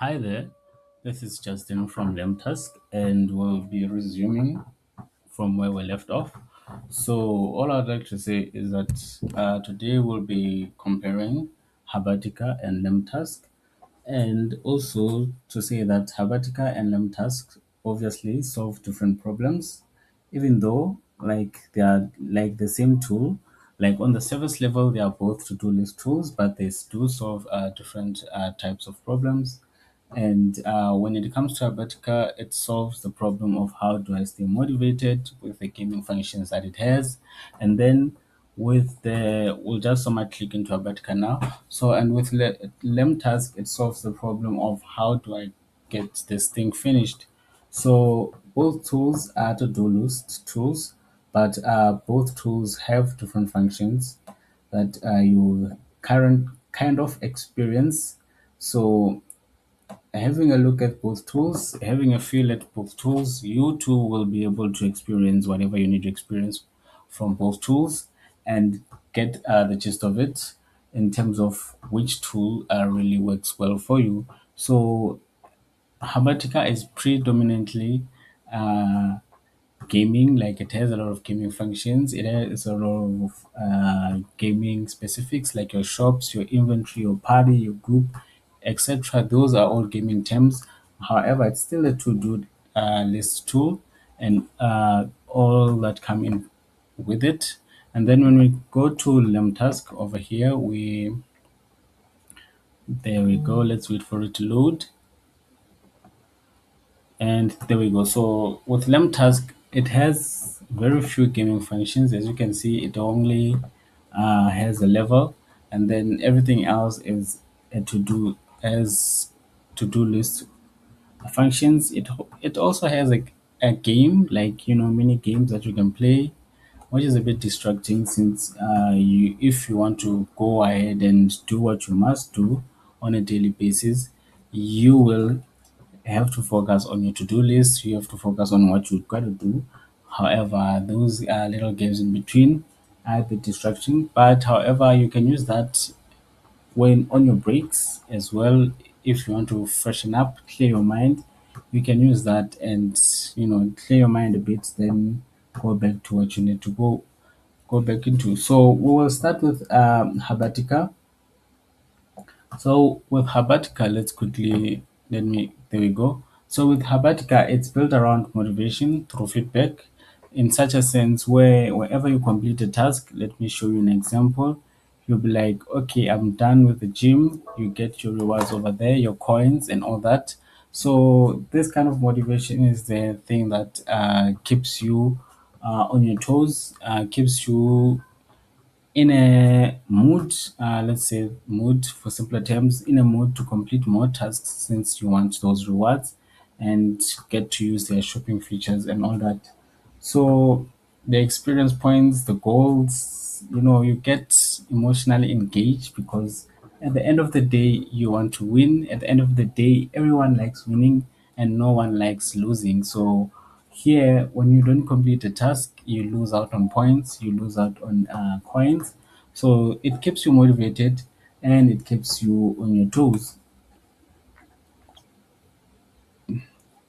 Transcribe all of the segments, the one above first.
Hi there, this is Justin from LemTask, and we'll be resuming from where we left off. So, all I'd like to say is that today we'll be comparing Habitica and LemTask, and also to say that Habitica and LemTask obviously solve different problems, even though they are like the same tool. Like on the service level, they are both to-do list tools, but they do solve different types of problems. And when it comes to Habitica, it solves the problem of how do I stay motivated with the gaming functions that it has. And then we'll just somewhat click into Habitica now. So, and with LemTask, it solves the problem of how do I get this thing finished. So both tools are to-do list tools, but both tools have different functions that you current kind of experience. So having a look at both tools, having a feel at both tools, you too will be able to experience whatever you need to experience from both tools and get the gist of it in terms of which tool really works well for you. So Habitica is predominantly uh, gaming, like it has a lot of gaming functions. It has a lot of gaming specifics like your shops, your inventory, your party, your group, etc. Those are all gaming terms. However, it's still a to-do list tool and all that come in with it. And then when we go to LemTask over here, there we go. Let's wait for it to load. And there we go. So with LemTask, it has very few gaming functions. As you can see, it only has a level, and then everything else is a to do list functions. It also has a game, like mini games that you can play, which is a bit distracting since you if you want to go ahead and do what you must do on a daily basis, you will have to focus on your to-do list. You have to focus on what you've got to do. However, those little games in between are a bit distraction. But however, you can use that when on your breaks as well. If you want to freshen up, clear your mind, you can use that and clear your mind a bit. Then go back to what you need to go back into. So we will start with Habitica. So with Habitica, there we go. So with Habitica, it's built around motivation through feedback in such a sense where wherever you complete a task, let me show you an example. You'll be like, okay, I'm done with the gym. You get your rewards over there, your coins and all that. So this kind of motivation is the thing that keeps you on your toes, keeps you in a mood, let's say mood for simpler terms, in a mood to complete more tasks since you want those rewards and get to use their shopping features and all that. So the experience points, the goals, you get emotionally engaged because at the end of the day, you want to win. At the end of the day, everyone likes winning and no one likes losing. So here, when you don't complete a task, you lose out on points, you lose out on coins. So it keeps you motivated and it keeps you on your toes.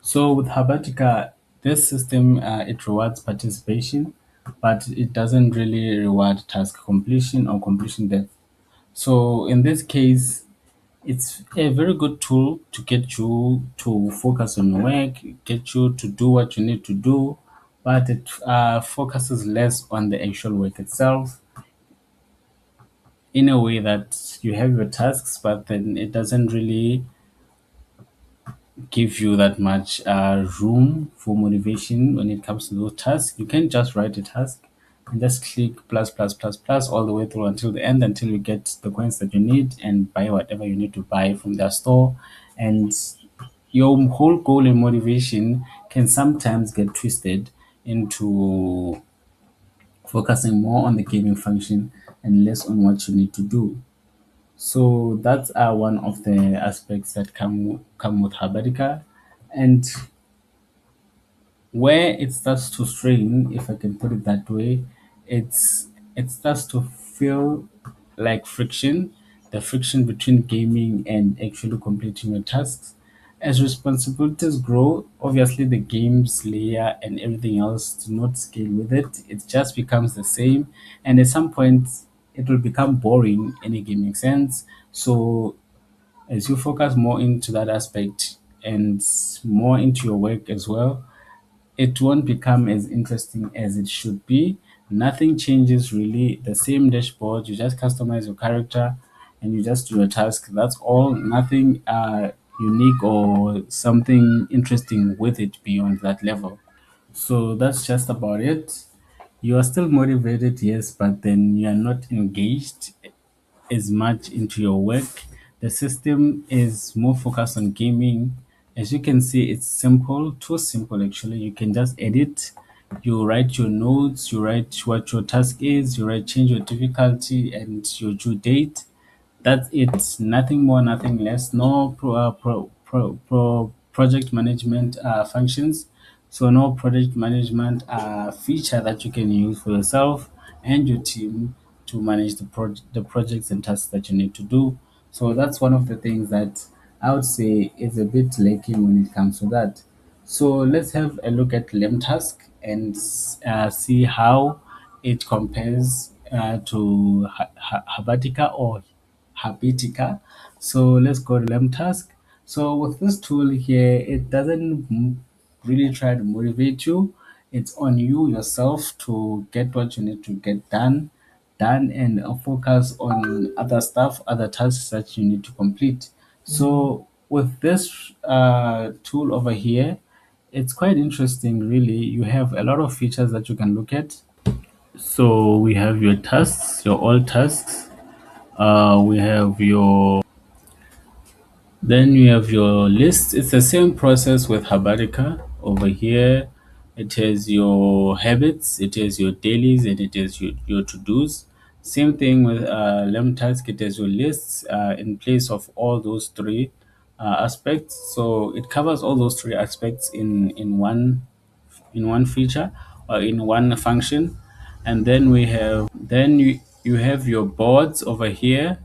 So with Habitica, this system it rewards participation, but it doesn't really reward task completion or completion depth. So in this case, it's a very good tool to get you to focus on work, get you to do what you need to do, but it focuses less on the actual work itself in a way that you have your tasks, but then it doesn't really give you that much room for motivation when it comes to those tasks. You can't just write a task and just click plus plus plus plus all the way through until the end until you get the coins that you need and buy whatever you need to buy from their store. And your whole goal and motivation can sometimes get twisted into focusing more on the gaming function and less on what you need to do. So that's one of the aspects that come with Habitica, and where it starts to strain, if I can put it that way, it starts to feel like friction, the friction between gaming and actually completing your tasks. As responsibilities grow, obviously the games layer and everything else do not scale with it. It just becomes the same, and at some point, it will become boring in a gaming sense. So, as you focus more into that aspect and more into your work as well, it won't become as interesting as it should be. Nothing changes really. The same dashboard. You just customize your character, and you just do a task. That's all. Nothing unique or something interesting with it beyond that level. So that's just about it. You are still motivated, yes, but then you are not engaged as much into your work. The system is more focused on gaming. As you can see, it's simple, too simple actually. You can just edit, you write your notes, you write what your task is, you write change your difficulty and your due date. That's it. Nothing more, nothing less. No project management functions. So no project management feature that you can use for yourself and your team to manage the projects and tasks that you need to do. So that's one of the things that I would say is a bit lacking when it comes to that. So let's have a look at LemTask and see how it compares to Habitica or Habitica. So let's go to LemTask. So with this tool here, it doesn't really try to motivate you. It's on you yourself to get what you need to get done and focus on other stuff, other tasks that you need to complete. So with this tool over here, it's quite interesting really. You have a lot of features that you can look at. So we have your tasks, your all tasks. We have your then you have your list. It's the same process with Habitica. Over here, it has your habits, it has your dailies, and it has your to-dos. Same thing with LemTask. It has your lists in place of all those three aspects. So it covers all those three aspects in one feature or in one function. And then you have your boards over here,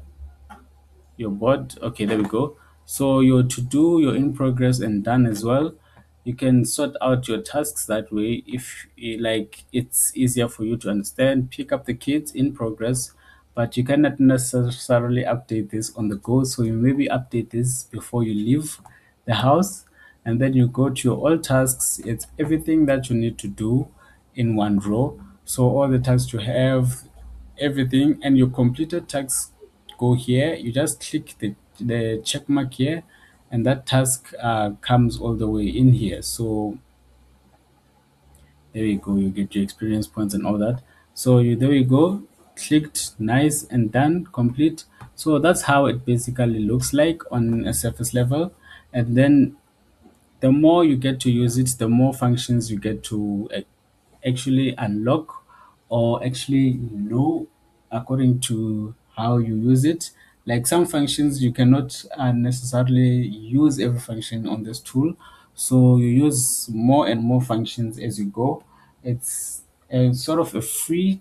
your board. Okay, there we go. So your to do, your in progress and done as well. You can sort out your tasks that way if like it's easier for you to understand. Pick up the kids in progress, but you cannot necessarily update this on the go. So you maybe update this before you leave the house, and then you go to your all tasks. It's everything that you need to do in one row. So all the tasks you have, everything, and your completed tasks go here. You just click the check mark here, and that task comes all the way in here. So there you go. You get your experience points and all that. So you there you go. Clicked, nice and done, complete. So that's how it basically looks like on a surface level. And then the more you get to use it, the more functions you get to actually unlock or actually know according to how you use it. Like some functions, you cannot necessarily use every function on this tool. So you use more and more functions as you go. It's a sort of a free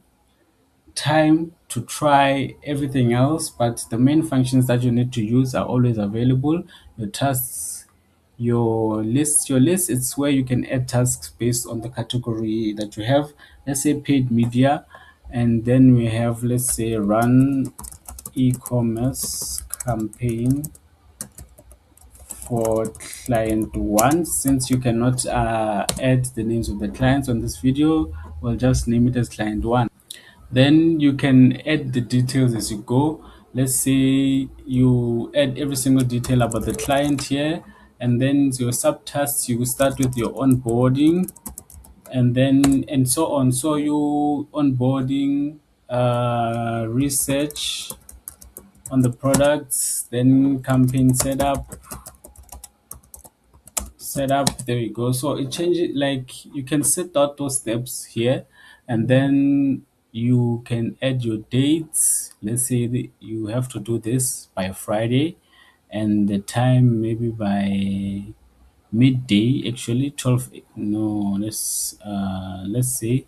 time to try everything else, but the main functions that you need to use are always available. Your tasks, your list, it's where you can add tasks based on the category that you have. Let's say paid media, and then we have, let's say, run e-commerce campaign for client one. Since you cannot add the names of the clients on this video, we'll just name it as client one. Then you can add the details as you go. Let's say you add every single detail about the client here, and then your subtasks, you start with your onboarding, and then and so on. So you onboarding, research on the products, then campaign setup. There you go. So it changes, like you can set out those steps here, and then you can add your dates. Let's say you have to do this by Friday, and the time maybe by midday, actually 12, no, let's say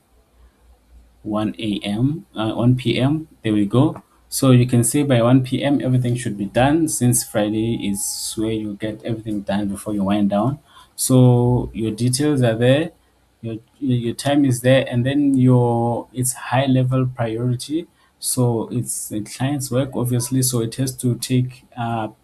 1 a.m 1 p.m. There we go. So you can say by 1 p.m. everything should be done, since Friday is where you get everything done before you wind down. So your details are there, your time is there, and then your it's high level priority. So it's the client's work, obviously. So it has to take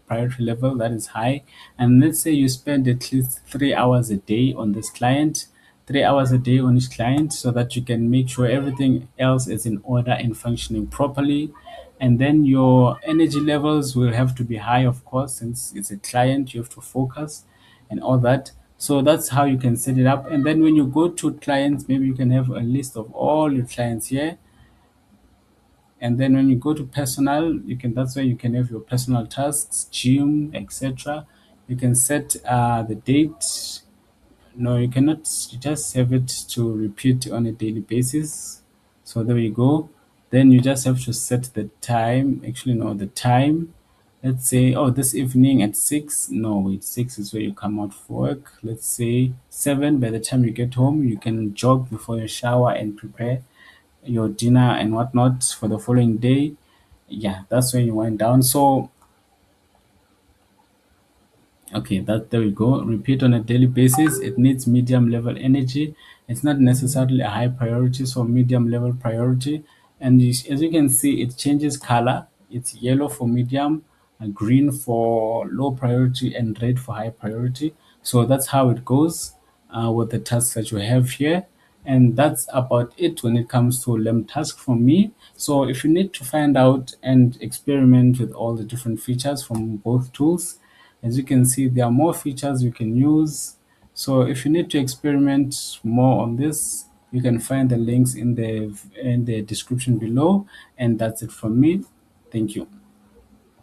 priority level that is high. And let's say you spend at least 3 hours a day on this client, 3 hours a day on each client, so that you can make sure everything else is in order and functioning properly. And then your energy levels will have to be high, of course, since it's a client, you have to focus and all that. So that's how you can set it up. And then when you go to clients, maybe you can have a list of all your clients here. And then when you go to personal, you can that's where you can have your personal tasks, gym, etc. You can set the date. No, you cannot just have it to repeat on a daily basis. So there you go. Then you just have to set the time. Actually, no, the time. Let's say, oh, this evening at 6. No, wait, 6 is where you come out for work. Let's say 7. By the time you get home, you can jog before you shower and prepare your dinner and whatnot for the following day. Yeah, that's when you wind down. So okay, that there we go. Repeat on a daily basis. It needs medium level energy. It's not necessarily a high priority, so medium level priority. And as you can see, it changes color. It's yellow for medium, green for low priority, and red for high priority. So that's how it goes with the tasks that you have here. And that's about it when it comes to LemTask for me. So if you need to find out and experiment with all the different features from both tools, as you can see, there are more features you can use. So if you need to experiment more on this, you can find the links in the description below. And that's it from me. Thank you.